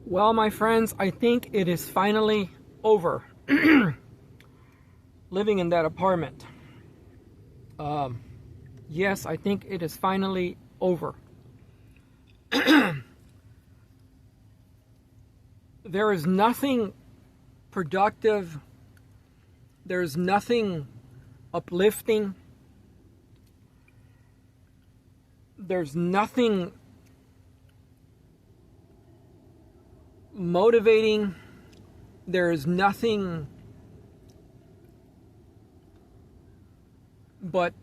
Well, my friends, I think it is finally over living in that apartment. Yes, I think it is finally over. There is nothing productive, there's nothing uplifting, there's nothing motivating, there is nothing but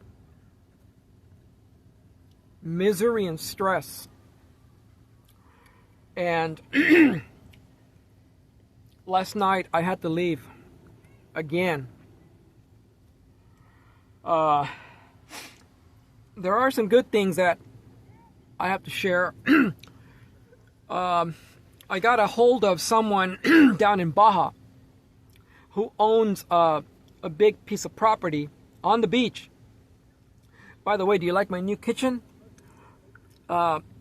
misery and stress. And last night I had to leave again. There are some good things that I have to share. I got a hold of someone down in Baja who owns a big piece of property on the beach. By the way, do you like my new kitchen?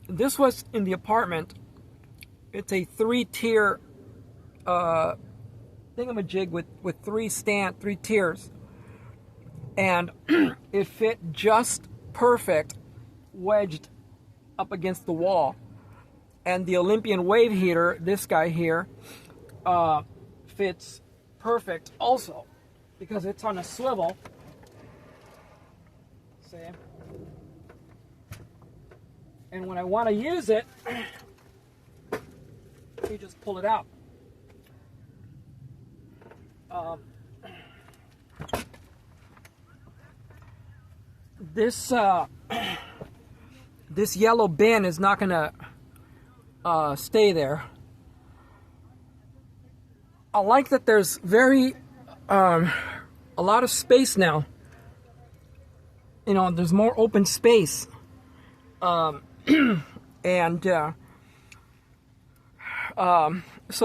This was in the apartment. It's a 3-tier thingamajig with three tiers. And it fit just perfect, wedged up against the wall. And the Olympian wave heater, this guy here, fits perfect also, because it's on a swivel. See? And when I want to use it, you just pull it out. This yellow bin is not gonna stay there. I like that there's a lot of space now. You know, there's more open space. So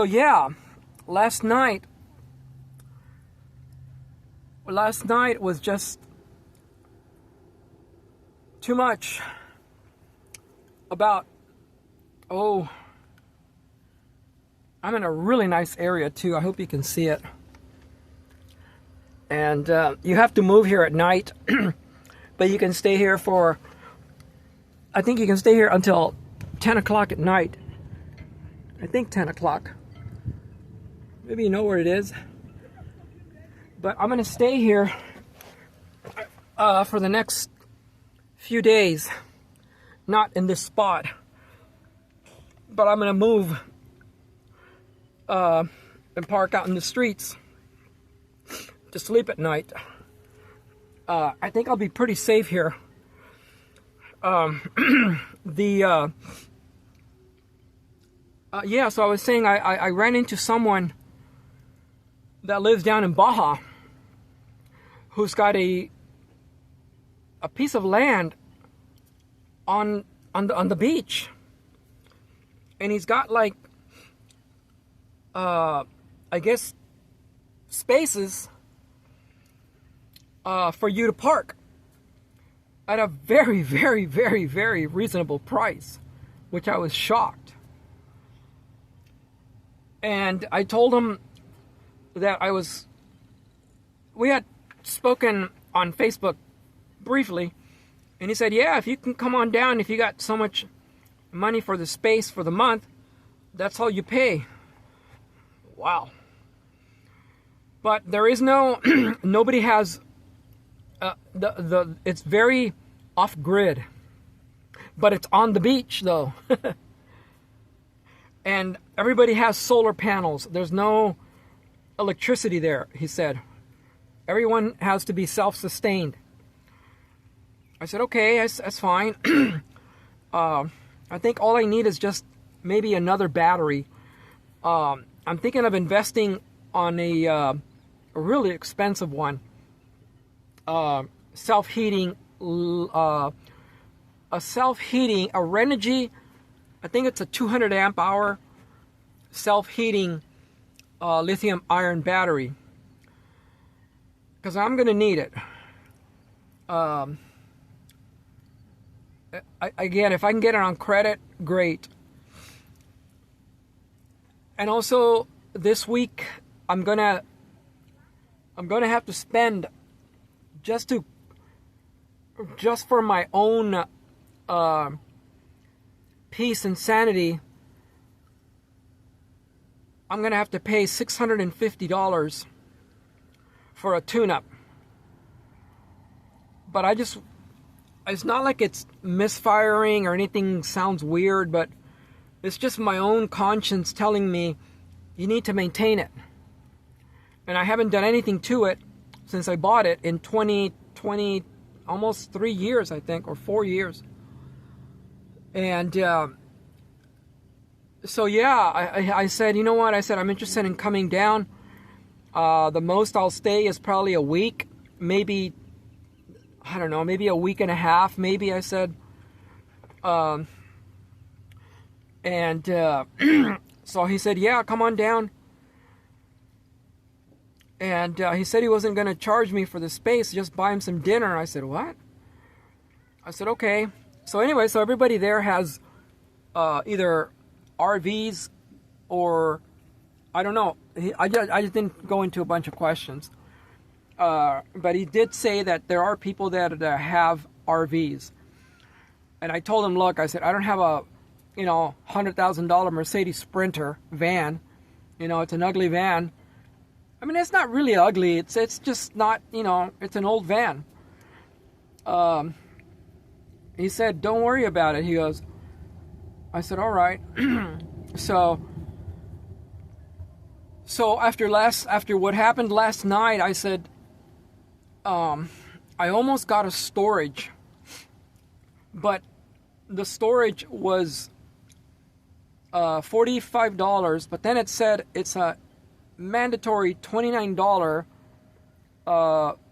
yeah, last night was just too much. I'm in a really nice area too. I hope you can see it. And you have to move here at night, but you can stay here I think you can stay here until 10 o'clock at night. I think 10 o'clock. Maybe you know where it is. But I'm going to stay here for the next few days. Not in this spot. But I'm going to move and park out in the streets to sleep at night. I think I'll be pretty safe here. Yeah, so I was saying I ran into someone that lives down in Baja who's got a piece of land on the beach, and he's got like I guess spaces for you to park at a very, very, very, very reasonable price, which I was shocked. And I told him that we had spoken on Facebook briefly, and he said, yeah, if you can come on down, if you got so much money for the space for the month, that's all you pay. Wow. But there is nobody has, it's very off-grid, but it's on the beach though. And everybody has solar panels. There's no electricity there, he said. Everyone has to be self-sustained. I said, okay, that's fine. I think all I need is just maybe another battery. I'm thinking of investing on a really expensive one. Self-heating, a Renogy, I think it's a 200 amp hour self-heating lithium ion battery, because I'm going to need it. Again, if I can get it on credit, great. And also this week I'm gonna have to spend just for my own peace and sanity. I'm gonna have to pay $650 for a tune-up. But it's not like it's misfiring or anything sounds weird, but it's just my own conscience telling me you need to maintain it. And I haven't done anything to it since I bought it in 2020, almost 3 years, I think, or 4 years. And so yeah, I said, you know what? I said, I'm interested in coming down. The most I'll stay is probably a week, maybe, I don't know, maybe a week and a half, maybe, I said. So he said, yeah, come on down. And he said he wasn't going to charge me for the space, just buy him some dinner. I said, what? I said, okay. So anyway, so everybody there has either RVs or, I don't know. I just didn't go into a bunch of questions. But he did say that there are people that have RVs. And I told him, look, I said, I don't have a, $100,000 Mercedes Sprinter van. It's an ugly van. I mean, it's not really ugly. It's just not, it's an old van. He said, don't worry about it. He goes, I said, all right. So after what happened last night, I said, I almost got a storage, but the storage was $45, but then it said it's a mandatory $29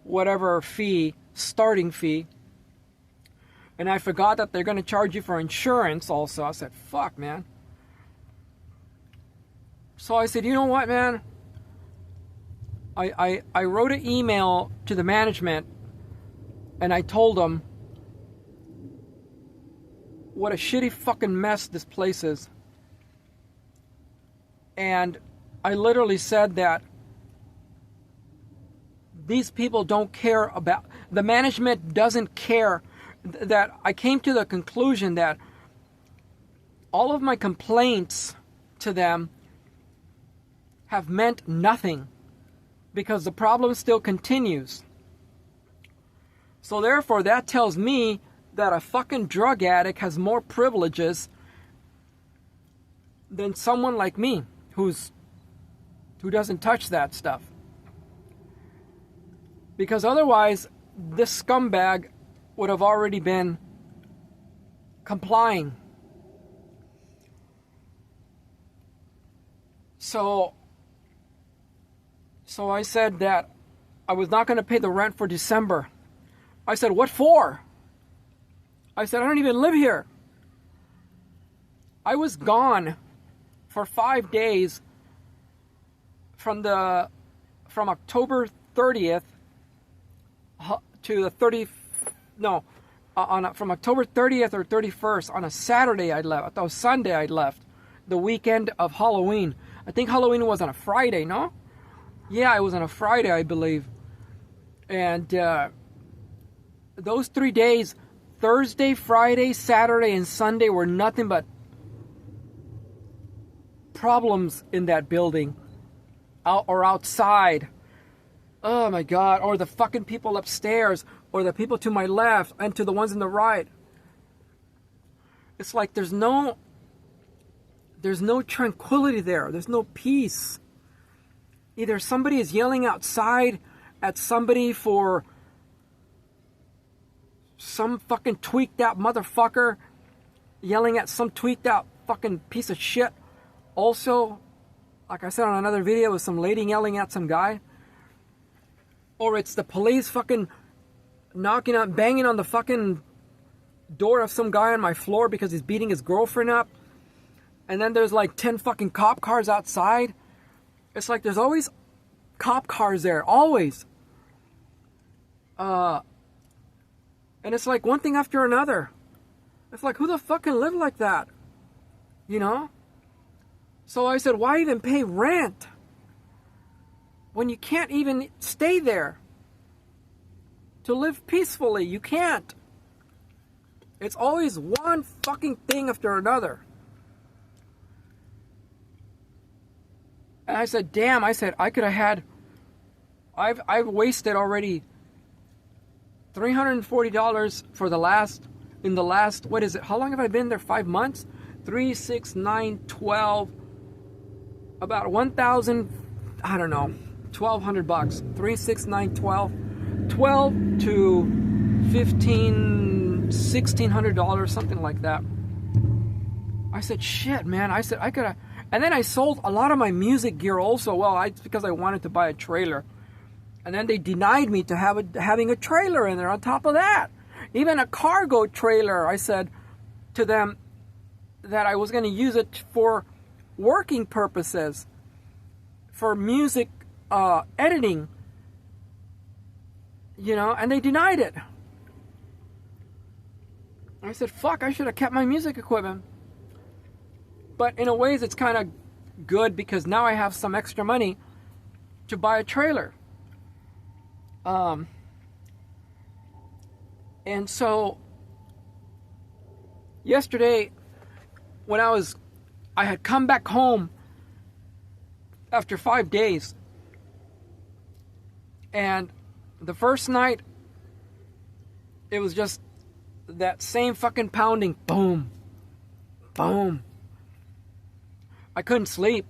whatever fee, starting fee. And I forgot that they're going to charge you for insurance also. I said, fuck, man. So I said, you know what, man? I wrote an email to the management and I told them what a shitty fucking mess this place is. And I literally said that these people don't care about, the management doesn't care, that I came to the conclusion that all of my complaints to them have meant nothing because the problem still continues. So therefore, that tells me that a fucking drug addict has more privileges than someone like me who doesn't touch that stuff. Because otherwise, this scumbag would have already been complying. So I said that I was not going to pay the rent for December. I said, what for? I said, I don't even live here. I was gone for 5 days from October 30th to the 30th. No, from October 30th or 31st on a Saturday I left. I thought Sunday I left. The weekend of Halloween. I think Halloween was on a Friday, no? Yeah, it was on a Friday, I believe. And those 3 days, Thursday, Friday, Saturday, and Sunday were nothing but problems in that building. Or outside. Oh my God. Or the fucking people upstairs. Or the people to my left and to the ones on the right. It's like there's no tranquility there. There's no peace. Either somebody is yelling outside at somebody for some fucking tweaked out motherfucker yelling at some tweaked out fucking piece of shit. Also, like I said on another video, with some lady yelling at some guy. Or it's the police fucking banging on the fucking door of some guy on my floor because he's beating his girlfriend up. And then there's like 10 fucking cop cars outside. It's like there's always cop cars there, always. And it's like one thing after another. It's like, who the fuck can live like that? You know? So I said, why even pay rent when you can't even stay there to live peacefully? You can't. It's always one fucking thing after another. And I said, damn, I said, I could have had, I've wasted already $340 for in the last, what is it? How long have I been there? 5 months? 3, 6, 9, 12, about 1,000, I don't know, $1,200. 3, 6, 9, 12, 12 to 15, $1,600, something like that. I said, shit, man. I said, I could have, and then I sold a lot of my music gear also. Well, because I wanted to buy a trailer. And then they denied me to having a trailer in there on top of that. Even a cargo trailer, I said to them that I was going to use it for working purposes, for music editing, and they denied it. I said, fuck, I should have kept my music equipment. But in a ways, it's kind of good because now I have some extra money to buy a trailer. And so yesterday when I had come back home after 5 days, and the first night it was just that same fucking pounding, boom, boom. I couldn't sleep.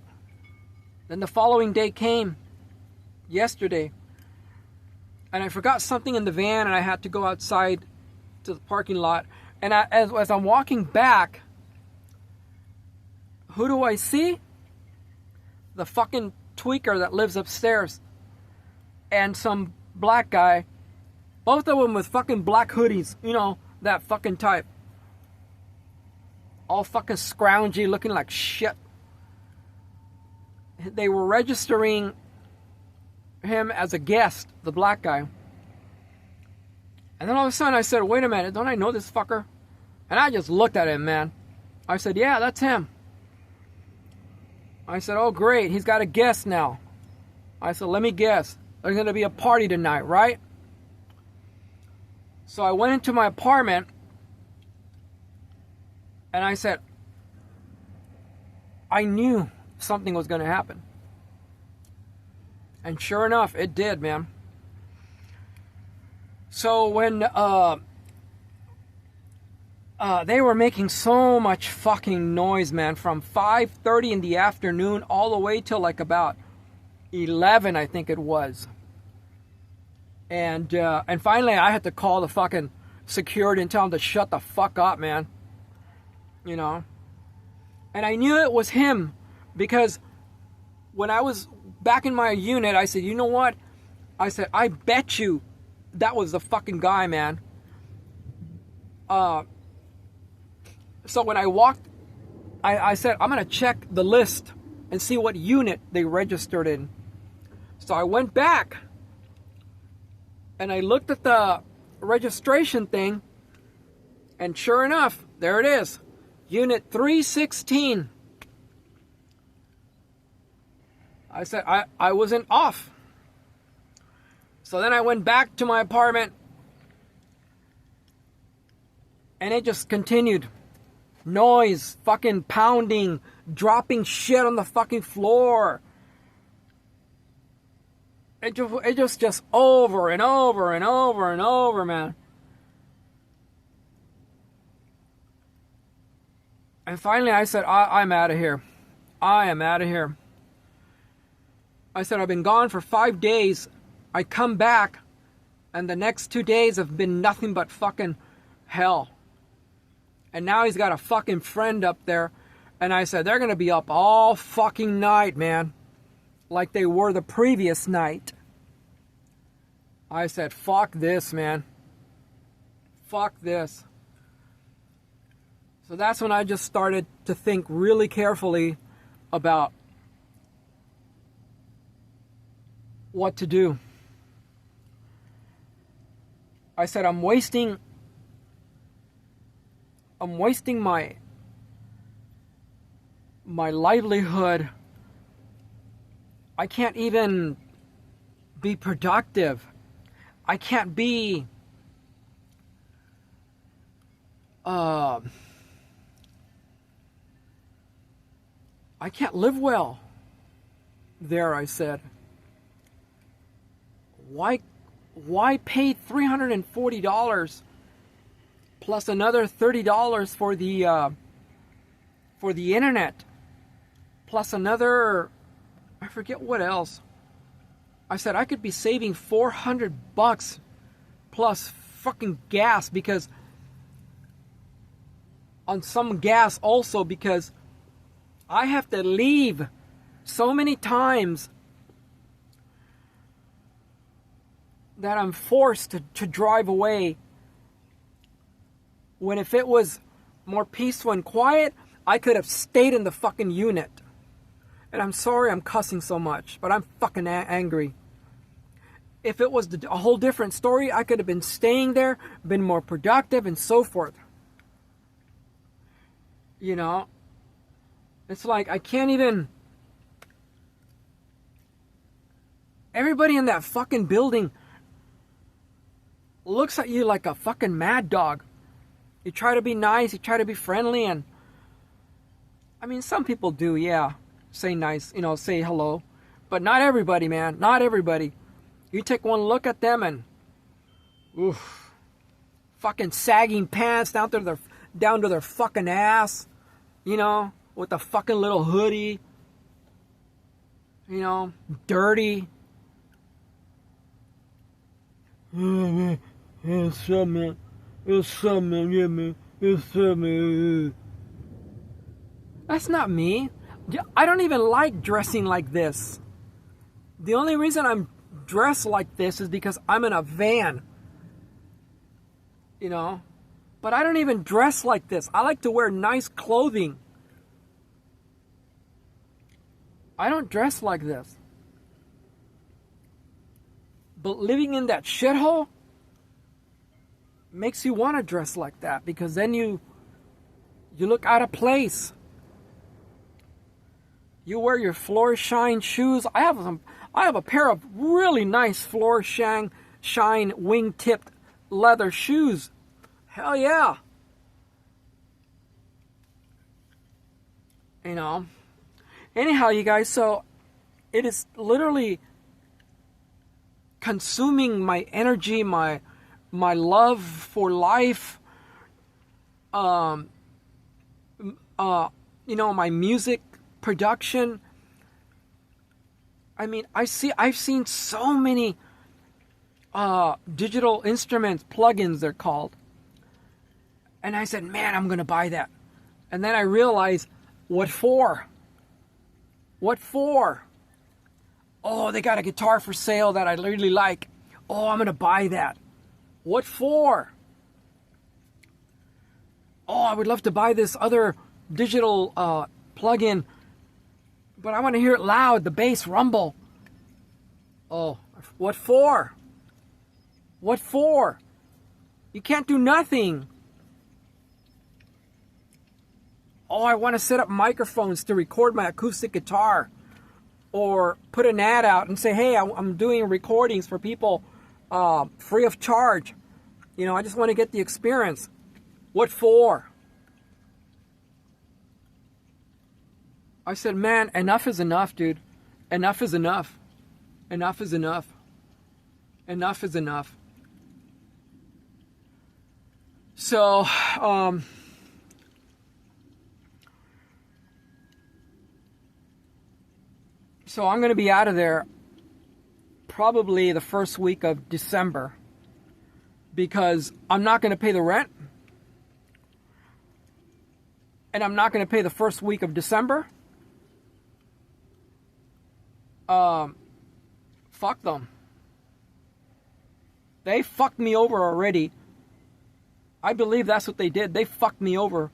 Then the following day came, yesterday, and I forgot something in the van, and I had to go outside to the parking lot. And as I'm walking back, who do I see? The fucking tweaker that lives upstairs and some black guy, both of them with fucking black hoodies, that fucking type, all fucking scroungy, looking like shit. They were registering him as a guest, the black guy. And then all of a sudden I said, wait a minute, don't I know this fucker? And I just looked at him, man. I said, yeah, that's him. I said, oh great, he's got a guest now. I said, let me guess, there's going to be a party tonight, right? So I went into my apartment and I said, I knew something was going to happen. And sure enough, it did, man. So when they were making so much fucking noise, man, from 5:30 in the afternoon all the way till like about 11, I think it was. And finally I had to call the fucking security and tell them to shut the fuck up, man. And I knew it was him because when I was back in my unit, I said, you know what? I said, I bet you that was the fucking guy, man. So when I walked, I said, I'm going to check the list and see what unit they registered in. So I went back and I looked at the registration thing, and sure enough, there it is. Unit 316. I said, I wasn't off. So then I went back to my apartment, and it just continued. Noise, fucking pounding, dropping shit on the fucking floor. It just over and over and over and over, man. And finally I said, I'm out of here. I am out of here. I said, I've been gone for 5 days. I come back, and the next 2 days have been nothing but fucking hell. And now he's got a fucking friend up there. And I said, they're going to be up all fucking night, man. Like they were the previous night. I said, fuck this, man. Fuck this. So that's when I just started to think really carefully about what to do. I said, I'm wasting my my livelihood. I can't even be productive. I can't be I can't live well there, I said. Why pay $340 plus another $30 for the internet, plus another, I forget what else. I said I could be saving $400 plus fucking gas, because on some gas also, because I have to leave so many times that I'm forced to drive away. When if it was more peaceful and quiet, I could have stayed in the fucking unit. And I'm sorry I'm cussing so much, but I'm fucking angry. If it was a whole different story, I could have been staying there, been more productive, and so forth. You know? It's like I can't even... Everybody in that fucking building looks at you like a fucking mad dog. You try to be nice, you try to be friendly, and... I mean, some people do, yeah. Say nice, say hello. But not everybody, man. Not everybody. You take one look at them and... Oof. Fucking sagging pants down to their fucking ass. With a fucking little hoodie. Dirty. It's something, yeah, man. It's something. That's not me. I don't even like dressing like this. The only reason I'm dressed like this is because I'm in a van. But I don't even dress like this. I like to wear nice clothing. I don't dress like this. But living in that shithole makes you want to dress like that, because then you look out of place. You wear your Florsheim shoes. I have a pair of really nice Florsheim wing-tipped leather shoes. Hell yeah. Anyhow, you guys, so it is literally consuming my energy, my love for life, my music production. I mean, I've seen so many digital instruments, plugins they're called. And I said, man, I'm going to buy that. And then I realized, what for? What for? Oh, they got a guitar for sale that I really like. Oh, I'm going to buy that. What for? Oh, I would love to buy this other digital plugin, but I want to hear it loud, the bass rumble. Oh, what for? What for? You can't do nothing. Oh, I want to set up microphones to record my acoustic guitar. Or put an ad out and say, hey, I'm doing recordings for people free of charge. I just want to get the experience. What for? I said, man, enough is enough, dude. Enough is enough. Enough is enough. Enough is enough. So, So I'm going to be out of there probably the first week of December, because I'm not going to pay the rent, and I'm not going to pay the first week of December. Fuck them. They fucked me over already. I believe that's what they did. They fucked me over.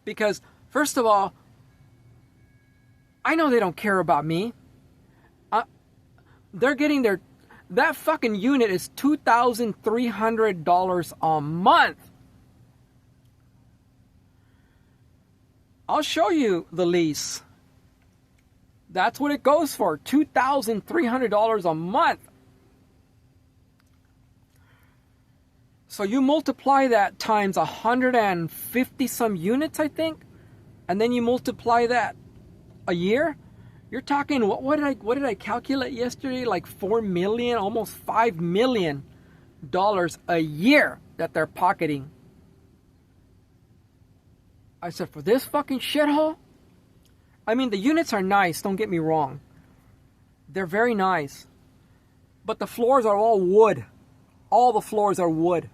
Because, first of all, I know they don't care about me. They're getting that fucking unit is $2,300 a month. I'll show you the lease. That's what it goes for, $2,300 a month. So you multiply that times 150 some units, I think, and then you multiply that a year. You're talking, what did I calculate yesterday? Like 4 million, almost $5 million a year that they're pocketing. I said, for this fucking shithole? I mean, the units are nice, don't get me wrong. They're very nice. But the floors are all wood. All the floors are wood.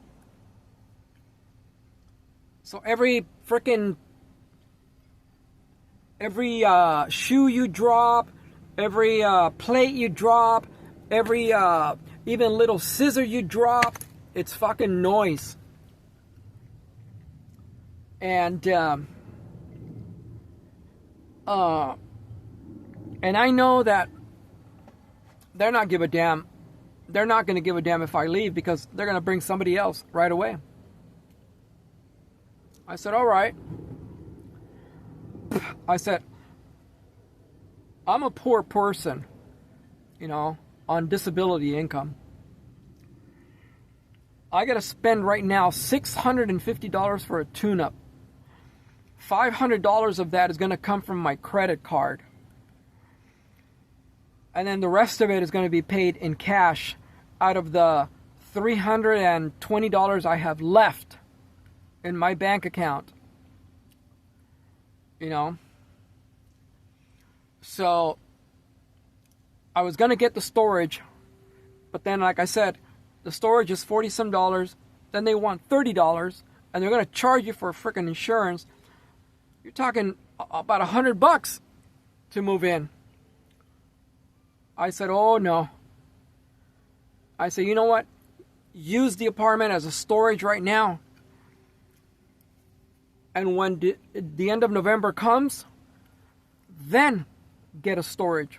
So every shoe you drop, every plate you drop, every even little scissor you drop, it's fucking noise. And I know that they're not give a damn. They're not going to give a damn if I leave, because they're going to bring somebody else right away. I said, all right. I said, I'm a poor person, you know, on disability income. I got to spend right now $650 for a tune-up. $500 of that is going to come from my credit card. And then the rest of it is going to be paid in cash out of the $320 I have left in my bank account. You know? So I was going to get the storage, but then, like I said, the storage is $40 some. Then they want $30, and they're going to charge you for freaking insurance. You're talking about $100 to move in. I said, oh no. I said, you know what? Use the apartment as a storage right now. And when the end of November comes, then get a storage.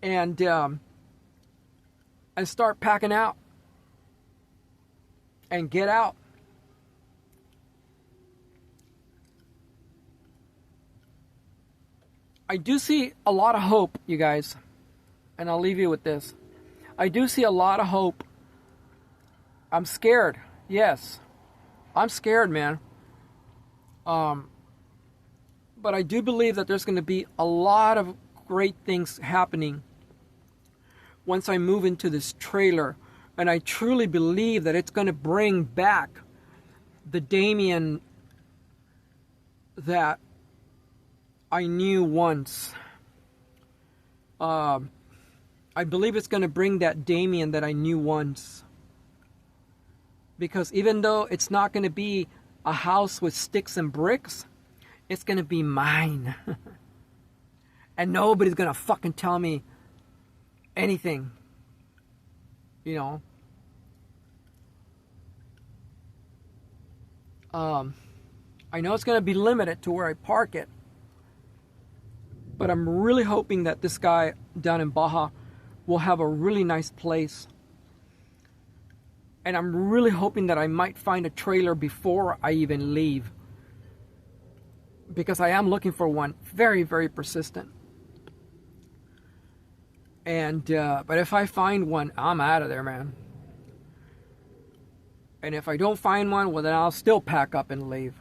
And start packing out. And get out. I do see a lot of hope, you guys. And I'll leave you with this. I do see a lot of hope. I'm scared. Yes. I'm scared, man. But I do believe that there's going to be a lot of great things happening once I move into this trailer. And I truly believe that it's going to bring back the Damien that I knew once. I believe it's going to bring that Damien that I knew once. Because even though it's not going to be a house with sticks and bricks, it's going to be mine. And nobody's going to fucking tell me anything. You know? I know it's going to be limited to where I park it. But I'm really hoping that this guy down in Baja will have a really nice place. And I'm really hoping that I might find a trailer before I even leave. Because I am looking for one. Very, very persistent. And, but if I find one, I'm out of there, man. And if I don't find one, well, then I'll still pack up and leave.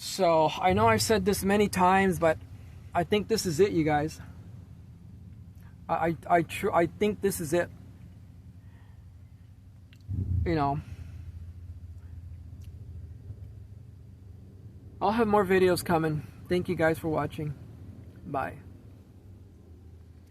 So, I know I've said this many times, but I think this is it, you guys. I think this is it. You know. I'll have more videos coming. Thank you guys for watching. Bye.